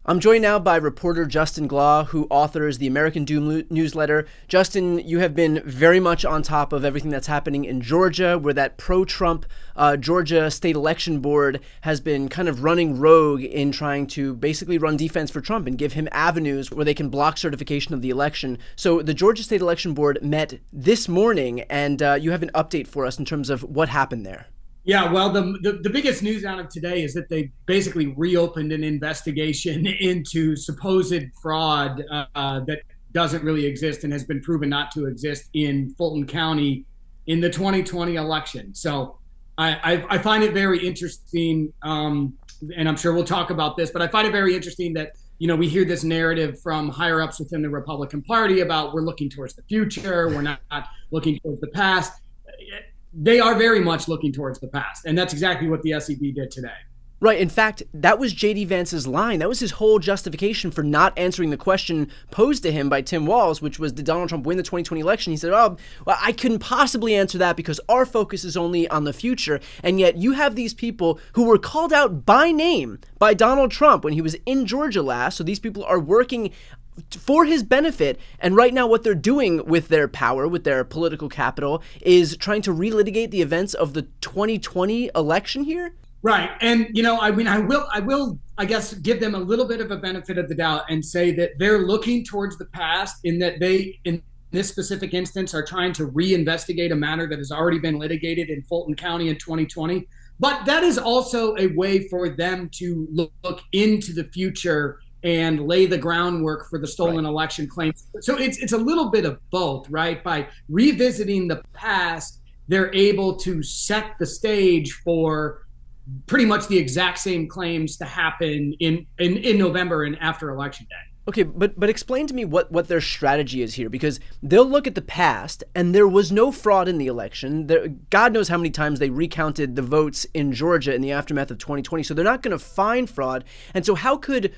I'm joined now by reporter Justin Glawe, who authors the American Doom newsletter. Justin, you have been very much on top of everything that's happening in Georgia, where that pro-Trump Georgia State Election Board has been kind of running rogue in trying to basically run defense for Trump and give him avenues where they can block certification of the election. So the Georgia State Election Board met this morning, and you have an update for us in terms of what happened there. Yeah, well, the biggest news out of today is that they basically reopened an investigation into supposed fraud that doesn't really exist and has been proven not to exist in Fulton County in the 2020 election. So I find it very interesting, and I'm sure we'll talk about this, but I find it very interesting that, you know, we hear this narrative from higher ups within the Republican Party about we're looking towards the future, we're not looking towards the past. They are very much looking towards the past, and that's exactly what the SEB did today. Right. In fact, that was J.D. Vance's line. That was his whole justification for not answering the question posed to him by Tim Walz, which was, did Donald Trump win the 2020 election? He said, oh, well, I couldn't possibly answer that because our focus is only on the future. And yet you have these people who were called out by name by Donald Trump when he was in Georgia last. So these people are working for his benefit, and right now what they're doing with their power, with their political capital, is trying to relitigate the events of the 2020 election here. Right, and you know, I mean, I will, I guess, give them a little bit of a benefit of the doubt and say that they're looking towards the past in that they, in this specific instance, are trying to reinvestigate a matter that has already been litigated in Fulton County in 2020. But that is also a way for them to look into the future and lay the groundwork for the stolen election claims. So it's a little bit of both, right? By revisiting the past, they're able to set the stage for pretty much the exact same claims to happen in November and after Election Day. Okay, but explain to me what their strategy is here, because they'll look at the past, and there was no fraud in the election. God knows how many times they recounted the votes in Georgia in the aftermath of 2020, so they're not going to find fraud. And so how could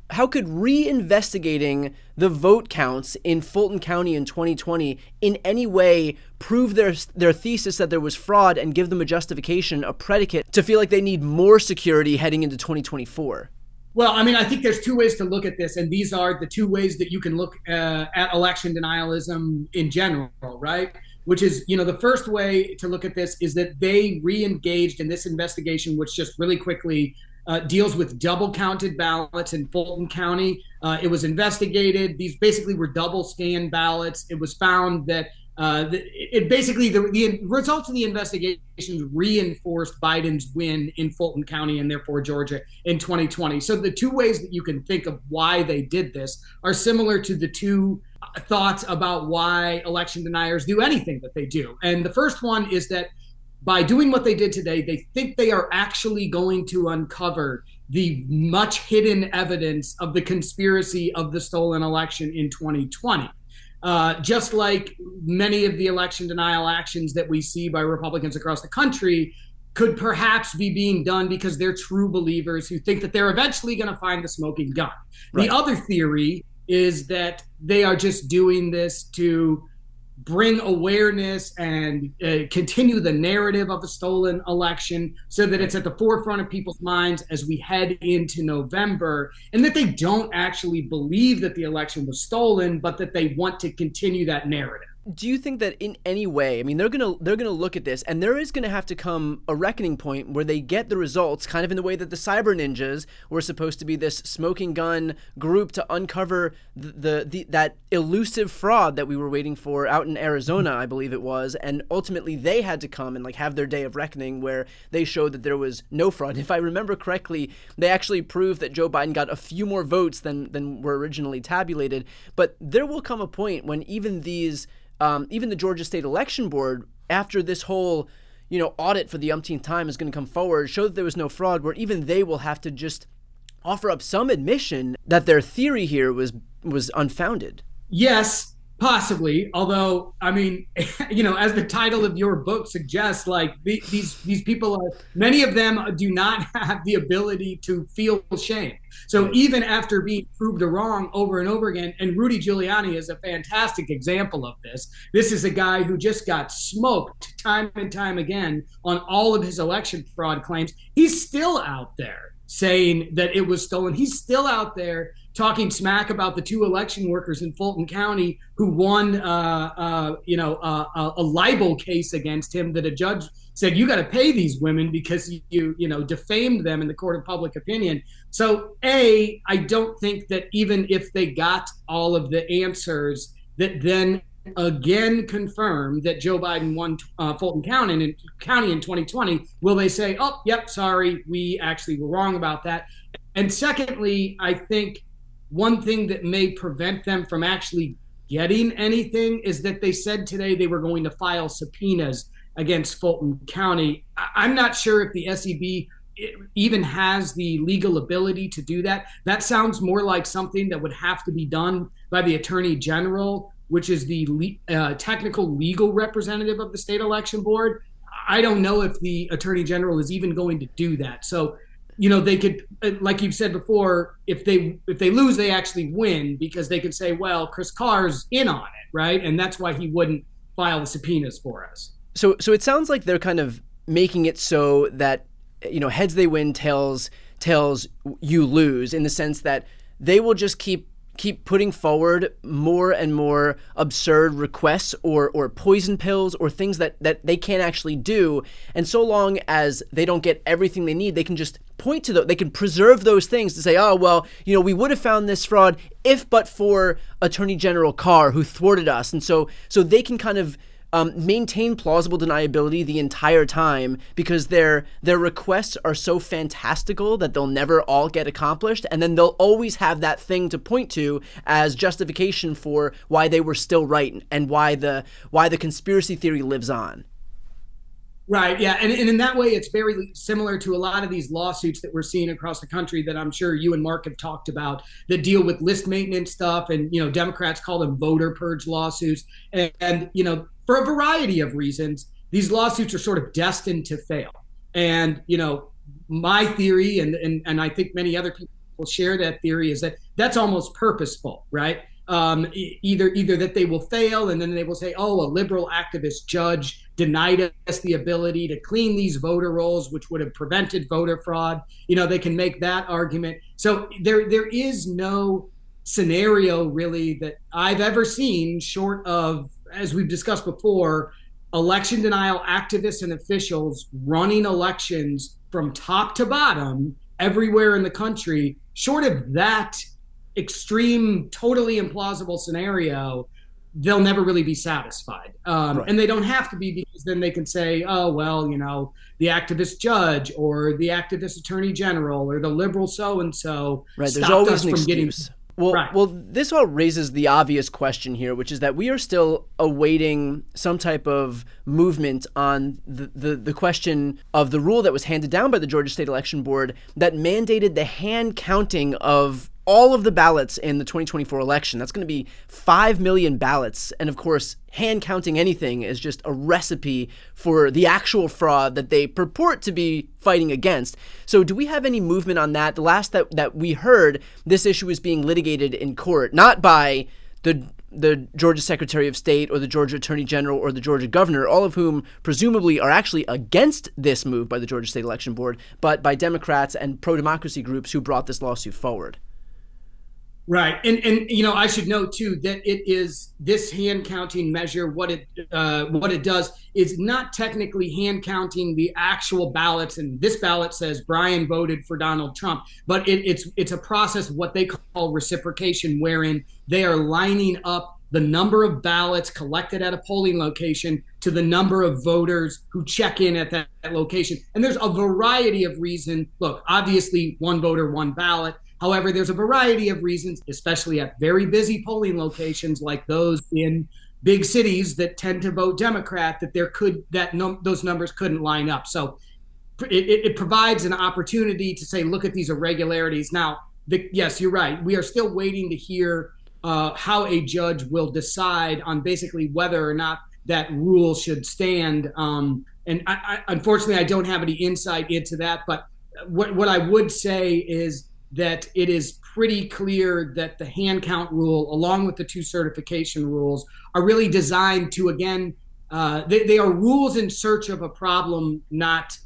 reinvestigating the vote counts in Fulton County in 2020 in any way prove their thesis that there was fraud and give them a justification, a predicate to feel like they need more security heading into 2024? Well, I mean, I think there's two ways to look at this, and these are the two ways that you can look at election denialism in general, right? Which is, you know, the first way to look at this is that they re-engaged in this investigation, which just really quickly deals with double counted ballots in Fulton County. It was investigated. These basically were double scanned ballots. It was found that the results of the investigations reinforced Biden's win in Fulton County and therefore Georgia in 2020. So the two ways that you can think of why they did this are similar to the two thoughts about why election deniers do anything that they do. And the first one is that by doing what they did today, they think they are actually going to uncover the much hidden evidence of the conspiracy of the stolen election in 2020. Just like many of the election denial actions that we see by Republicans across the country could perhaps be being done because they're true believers who think that they're eventually going to find the smoking gun. Right. The other theory is that they are just doing this to bring awareness and continue the narrative of the stolen election so that it's at the forefront of people's minds as we head into November, and that they don't actually believe that the election was stolen, but that they want to continue that narrative. Do you think that in any way, I mean, they're gonna look at this, and there is gonna have to come a reckoning point where they get the results, kind of in the way that the cyber ninjas were supposed to be this smoking gun group to uncover that elusive fraud that we were waiting for out in Arizona, I believe it was, and ultimately they had to come and have their day of reckoning where they showed that there was no fraud. If I remember correctly, they actually proved that Joe Biden got a few more votes than were originally tabulated. But there will come a point when even the Georgia State Election Board, after this whole, audit for the umpteenth time is going to come forward, show that there was no fraud, where even they will have to just offer up some admission that their theory here was unfounded. Yes, possibly. Although, I mean, as the title of your book suggests, these people many of them do not have the ability to feel shame. So even after being proved wrong over and over again, and Rudy Giuliani is a fantastic example of this. This is a guy who just got smoked time and time again on all of his election fraud claims. He's still out there saying that it was stolen. He's still out there talking smack about the 2 election workers in Fulton County who won, a libel case against him that a judge said, you got to pay these women because you defamed them in the court of public opinion. So I don't think that even if they got all of the answers that then again confirm that Joe Biden won Fulton County in 2020, will they say, oh, yep, sorry, we actually were wrong about that? And secondly, I think one thing that may prevent them from actually getting anything is that they said today they were going to file subpoenas against Fulton County. I'm not sure if the SEB even has the legal ability to do that. That sounds more like something that would have to be done by the Attorney General, which is the technical legal representative of the state election board. I don't know if the Attorney General is even going to do that. So, they could, like you've said before, if they lose, they actually win because they could say, well, Chris Carr's in on it, right? And that's why he wouldn't file the subpoenas for us. So it sounds like they're kind of making it so that, heads they win, tails you lose, in the sense that they will just keep putting forward more and more absurd requests or poison pills or things that they can't actually do. And so long as they don't get everything they need, they can just point to they can preserve those things to say, oh, well, we would have found this fraud if but for Attorney General Carr, who thwarted us. And so they can kind of maintain plausible deniability the entire time because their requests are so fantastical that they'll never all get accomplished, and then they'll always have that thing to point to as justification for why they were still right and why the conspiracy theory lives on. Right. Yeah. And in that way, it's very similar to a lot of these lawsuits that we're seeing across the country that I'm sure you and Mark have talked about that deal with list maintenance stuff. And, Democrats call them voter purge lawsuits. And for a variety of reasons, these lawsuits are sort of destined to fail. And, my theory, and I think many other people share that theory, is that that's almost purposeful, right? Either that they will fail and then they will say, oh, a liberal activist judge denied us the ability to clean these voter rolls, which would have prevented voter fraud. They can make that argument. So there is no scenario really that I've ever seen short of, as we've discussed before, election denial activists and officials running elections from top to bottom everywhere in the country. Short of that extreme, totally implausible scenario, they'll never really be satisfied. Right. And they don't have to be, because then they can say, oh, well, the activist judge or the activist attorney general or the liberal so-and-so stopped us from getting... Well, this all raises the obvious question here, which is that we are still awaiting some type of movement on the question of the rule that was handed down by the Georgia State Election Board that mandated the hand counting of all of the ballots in the 2024 election. That's going to be 5 million ballots. And of course, hand counting anything is just a recipe for the actual fraud that they purport to be fighting against. So do we have any movement on that? The last that we heard, this issue is being litigated in court, not by the Georgia Secretary of State or the Georgia Attorney General or the Georgia Governor, all of whom presumably are actually against this move by the Georgia State Election Board, but by Democrats and pro-democracy groups who brought this lawsuit forward. Right. And I should note, too, that it is this hand counting measure. What it does is not technically hand counting the actual ballots. And this ballot says Brian voted for Donald Trump. But it's a process of what they call reciprocation, wherein they are lining up the number of ballots collected at a polling location to the number of voters who check in at that location. And there's a variety of reasons. Look, obviously, one voter, one ballot. However, there's a variety of reasons, especially at very busy polling locations like those in big cities that tend to vote Democrat, those numbers couldn't line up. So it provides an opportunity to say, look at these irregularities. Now, yes, you're right. We are still waiting to hear how a judge will decide on basically whether or not that rule should stand. And unfortunately, I don't have any insight into that. But what I would say is that it is pretty clear that the hand count rule, along with the 2 certification rules, are really designed to, again, they are rules in search of a problem, not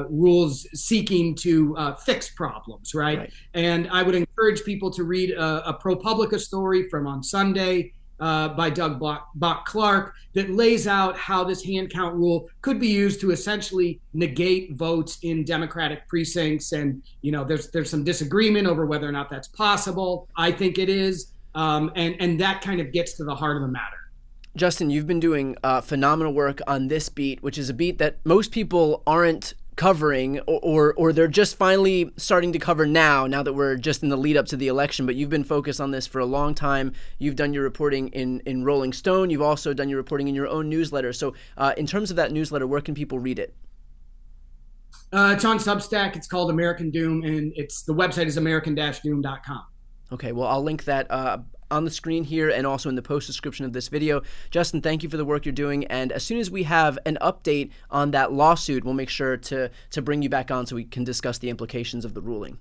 rules seeking to fix problems, right? And I would encourage people to read a ProPublica story from on Sunday by Doug Bach-Clark that lays out how this hand count rule could be used to essentially negate votes in Democratic precincts. And, there's some disagreement over whether or not that's possible. I think it is. And that kind of gets to the heart of the matter. Justin, you've been doing phenomenal work on this beat, which is a beat that most people aren't covering, or they're just finally starting to cover now that we're just in the lead up to the election. But you've been focused on this for a long time. You've done your reporting in Rolling Stone. You've also done your reporting in your own newsletter. So in terms of that newsletter, where can people read it? It's on Substack. It's called American Doom, and the website is american-doom.com. Okay, well, I'll link that on the screen here and also in the post description of this video. Justin, thank you for the work you're doing. And as soon as we have an update on that lawsuit, we'll make sure to bring you back on so we can discuss the implications of the ruling.